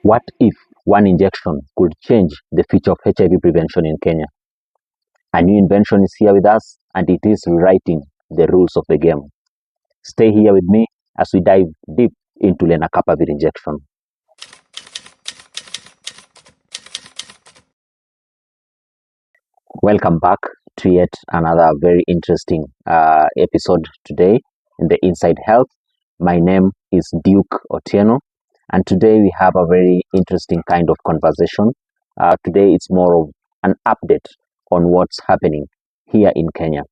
What if one injection could change the future of HIV prevention in Kenya? A new invention is here with us and it is rewriting the rules of the game. Stay here with me as we dive deep into Lenacapavir injection. Welcome back to yet another very interesting episode today in the Inside Health. My name is Duke Otieno, and today we have a very interesting kind of conversation. Today it's more of an update on what's happening here in Kenya.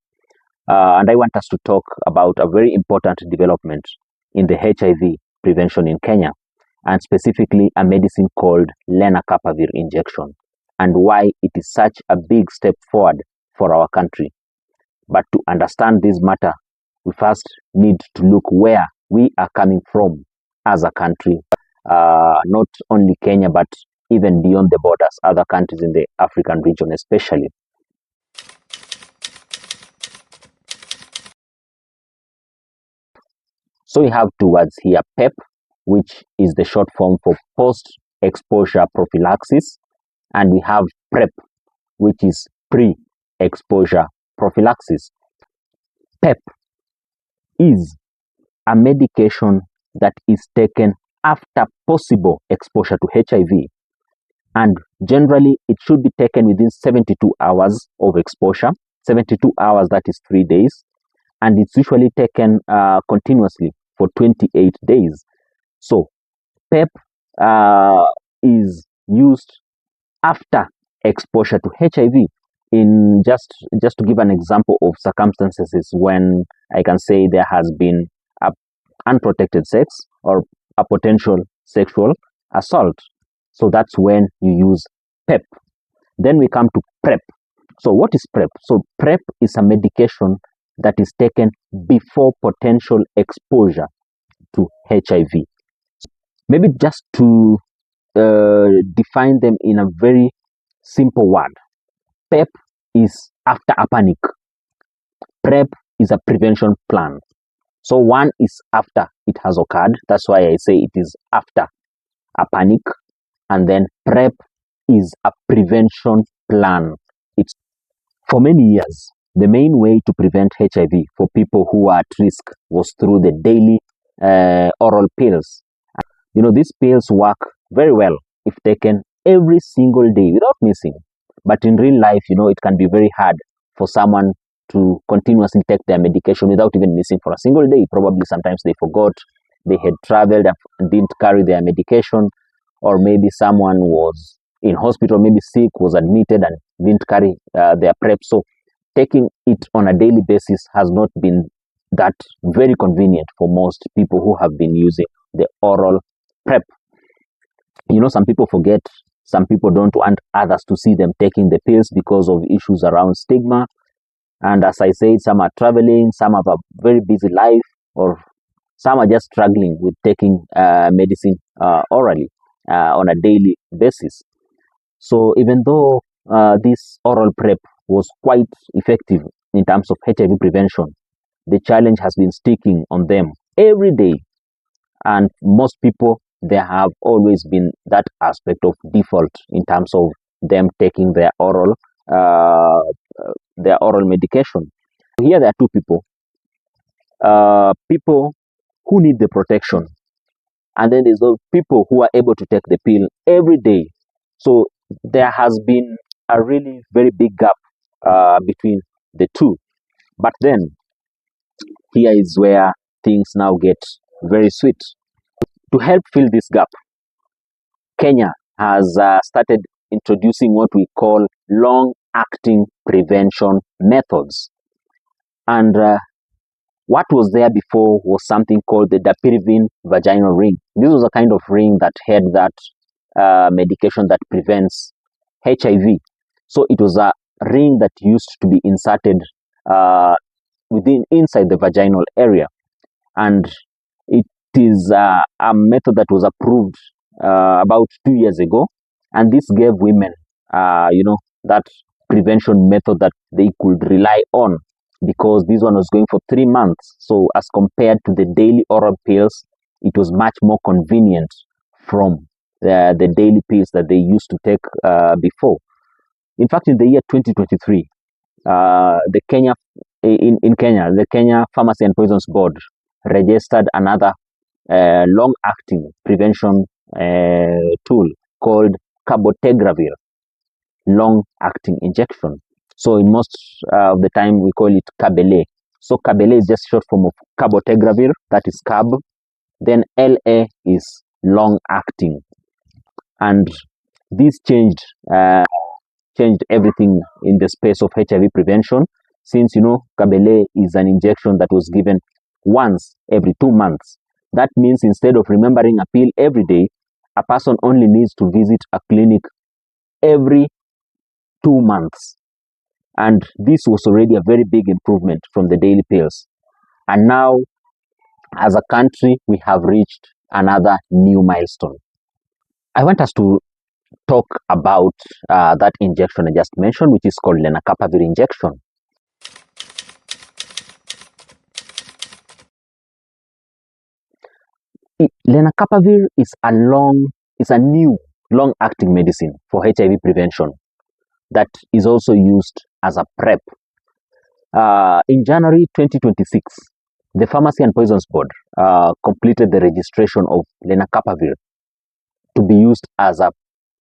And I want us to talk about a very important development in the HIV prevention in Kenya, and specifically a medicine called Lenacapavir injection, and why it is such a big step forward for our country. But to understand this matter, we first need to look where we are coming from as a country, not only Kenya, but even beyond the borders, other countries in the African region especially. So we have two words here, PEP, which is the short form for post-exposure prophylaxis, and we have PrEP, which is pre-exposure prophylaxis. PEP is a medication that is taken after possible exposure to HIV, and generally it should be taken within 72 hours of exposure. 72 hours, that is 3 days, and it's usually taken continuously for 28 days. So PEP is used after exposure to HIV. In just to give an example of circumstances is when I can say there has been a unprotected sex or a potential sexual assault. So that's when you use PEP. Then we come to PrEP. So what is PrEP? So PrEP is a medication that is taken before potential exposure to HIV. Maybe just to define them in a very simple word, PEP is after a panic. PrEP is a prevention plan. So one is after it has occurred. That's why I say it is after a panic. And then PrEP is a prevention plan. It's for many years, the main way to prevent HIV for people who are at risk was through the daily oral pills. You know, these pills work very well if taken every single day without missing. But in real life, you know, it can be very hard for someone to continuously take their medication without even missing for a single day. Probably sometimes they forgot, they had traveled and didn't carry their medication, or maybe someone was in hospital, maybe sick, was admitted and didn't carry their PrEP. So taking it on a daily basis has not been that very convenient for most people who have been using the oral PrEP. You know, some people forget, some people don't want others to see them taking the pills because of issues around stigma. And as I said, some are traveling, some have a very busy life, or some are just struggling with taking medicine orally on a daily basis. So even though this oral PrEP was quite effective in terms of HIV prevention, the challenge has been sticking on them every day. And most people, there have always been that aspect of default in terms of them taking their oral medication. Here there are two people. People who need the protection, and then there's those people who are able to take the pill every day. So there has been a really very big gap between the two. But then here is where things now get very sweet. To help fill this gap, Kenya has started introducing what we call long-acting prevention methods. And what was there before was something called the dapirivine vaginal ring. This was a kind of ring that had that medication that prevents HIV. So it was a ring that used to be inserted inside the vaginal area, and it is a method that was approved about 2 years ago, and this gave women that prevention method that they could rely on, because this one was going for 3 months. So as compared to the daily oral pills, it was much more convenient from the daily pills that they used to take before. In fact, in the year 2023, the Kenya in Kenya, the Kenya Pharmacy and Poisons Board registered another long-acting prevention tool called cabotegravir long-acting injection. So in most of the time we call it Cabele. So Cabele is just short form of cabotegravir, that is cab. Then LA is long-acting, and this changed everything in the space of HIV prevention, since Cabele is an injection that was given once every 2 months. That means instead of remembering a pill every day, a person only needs to visit a clinic every 2 months. And this was already a very big improvement from the daily pills. And now, as a country, we have reached another new milestone. I want us to talk about that injection I just mentioned, which is called Lenacapavir injection. Lenacapavir is a new long-acting medicine for HIV prevention that is also used as a PrEP. In January 2026, the Pharmacy and Poisons Board completed the registration of Lenacapavir to be used as a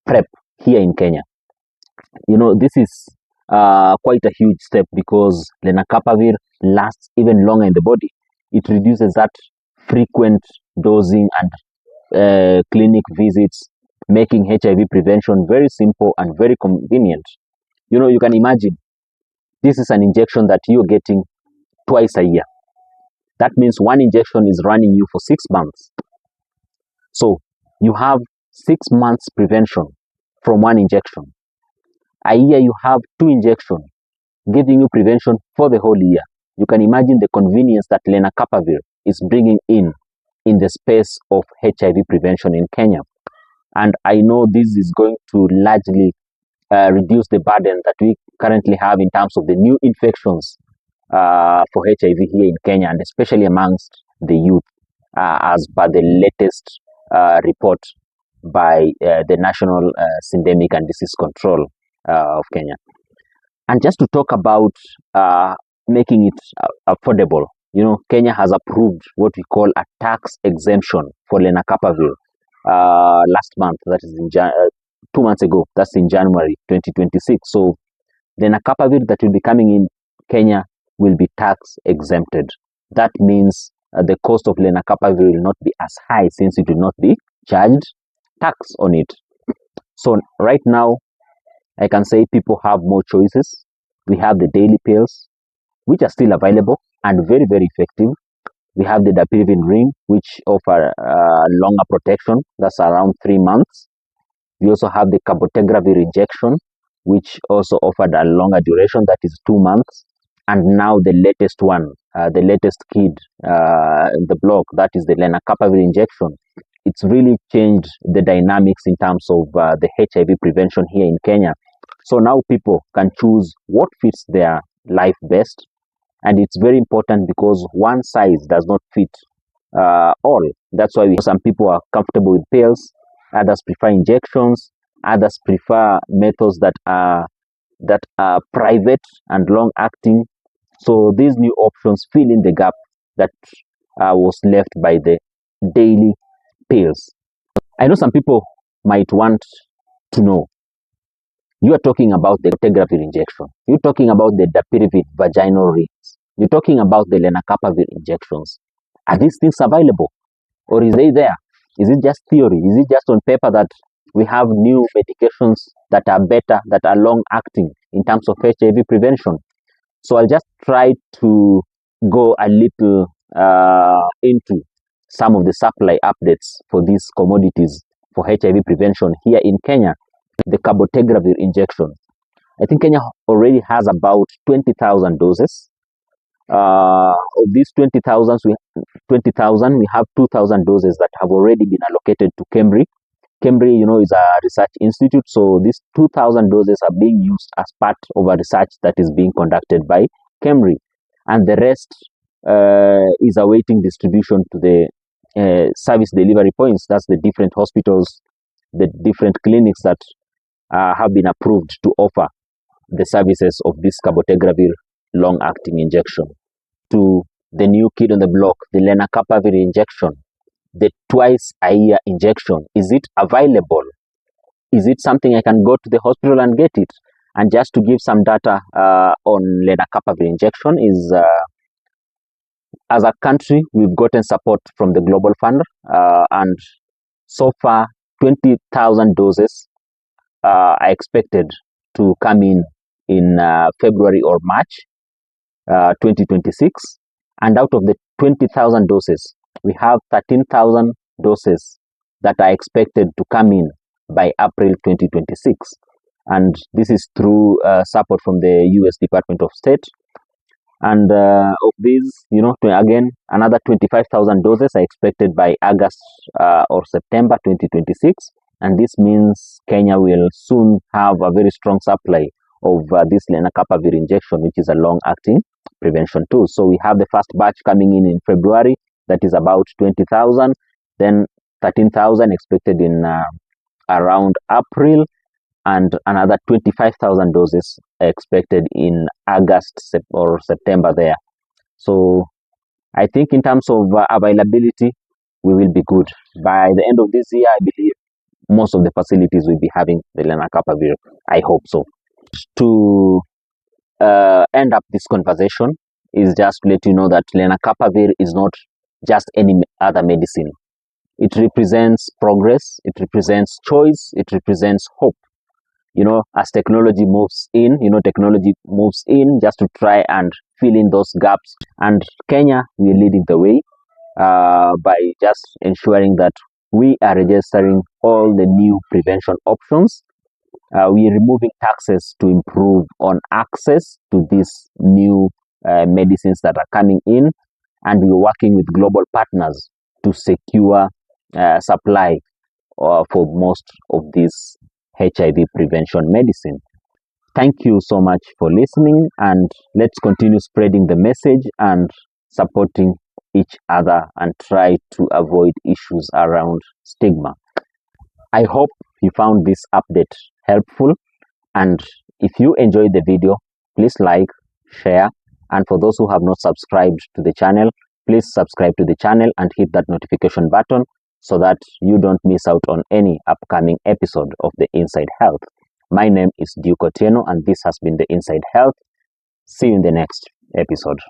PrEP here in Kenya. This is quite a huge step, because Lenacapavir lasts even longer in the body. It reduces that frequent dosing and clinic visits, making HIV prevention very simple and very convenient. You can imagine, this is an injection that you're getting twice a year. That means one injection is running you for 6 months. So you have 6 months prevention from one injection. A year you have 2 injections, giving you prevention for the whole year. You can imagine the convenience that Lenacapavir is bringing in the space of HIV prevention in Kenya. And I know this is going to largely reduce the burden that we currently have in terms of the new infections for HIV here in Kenya, and especially amongst the youth, as per the latest report by the National Syndemic and Disease Control of Kenya. And just to talk about making it affordable, Kenya has approved what we call a tax exemption for Lenacapavir last month, that is 2 months ago, that's in January 2026. So Lenacapavir that will be coming in Kenya will be tax exempted. That means the cost of Lenacapavir will not be as high, since it will not be charged tax on it. So right now, I can say people have more choices. We have the daily pills, which are still available and very, very effective. We have the Dapirivin ring, which offer longer protection, that's around 3 months. We also have the cabotegravir injection, which also offered a longer duration, that is 2 months. And now the latest one, the latest kid in the block, that is the Lenacapavir injection. It's really changed the dynamics in terms of the HIV prevention here in Kenya. So now people can choose what fits their life best. And it's very important, because one size does not fit all. That's why some people are comfortable with pills, others prefer injections, others prefer methods that are private and long acting. So these new options fill in the gap that was left by the daily pills. I know some people might want to know, you are talking about the cabotegravir injection, you're talking about the Dapirivin vaginal rings, you're talking about the Lenacapavir injections. Are these things available, or is they there? Is it just theory? Is it just on paper that we have new medications that are better, that are long acting in terms of HIV prevention? So I'll just try to go a little into some of the supply updates for these commodities for HIV prevention here in Kenya. The cabotegravir injection, I think Kenya already has about 20,000 doses. Of these 20,000, we have 2,000 doses that have already been allocated to KEMRI. KEMRI, is a research institute, so these 2,000 doses are being used as part of a research that is being conducted by KEMRI, and the rest is awaiting distribution to the service delivery points. That's the different hospitals the different clinics that have been approved to offer the services of this cabotegravir long-acting injection. To the new kid on the block, the Lenacapavir injection, the twice-a-year injection, is it available? Is it something I can go to the hospital and get it? And just to give some data on Lenacapavir injection is, as a country, we've gotten support from the Global Fund, and so far 20,000 doses are expected to come in February or March 2026. And out of the 20,000 doses, we have 13,000 doses that are expected to come in by April 2026. And this is through support from the US Department of State. And of these, again, another 25,000 doses are expected by August or September 2026. And this means Kenya will soon have a very strong supply of this Lenacapavir injection, which is a long-acting prevention tool. So we have the first batch coming in February, that is about 20,000, then 13,000 expected in around April, and another 25,000 doses expected in August or September there. So I think in terms of availability, we will be good. By the end of this year, I believe most of the facilities will be having the Lenacapavir. I hope so. To end up this conversation is just to let you know that Lenacapavir is not just any other medicine. It represents progress, it represents choice, it represents hope. As technology moves in, technology moves in just to try and fill in those gaps. And Kenya, we are leading the way by just ensuring that we are registering all the new prevention options. We are removing taxes to improve on access to these new medicines that are coming in, and we are working with global partners to secure supply for most of these HIV prevention medicine. Thank you so much for listening, and let's continue spreading the message and supporting each other and try to avoid issues around stigma. I hope you found this update helpful, and if you enjoyed the video, please like, share, and for those who have not subscribed to the channel, please subscribe to the channel and hit that notification button so that you don't miss out on any upcoming episode of the Inside Health. My name is Duke Otieno, and this has been the Inside Health. See you in the next episode.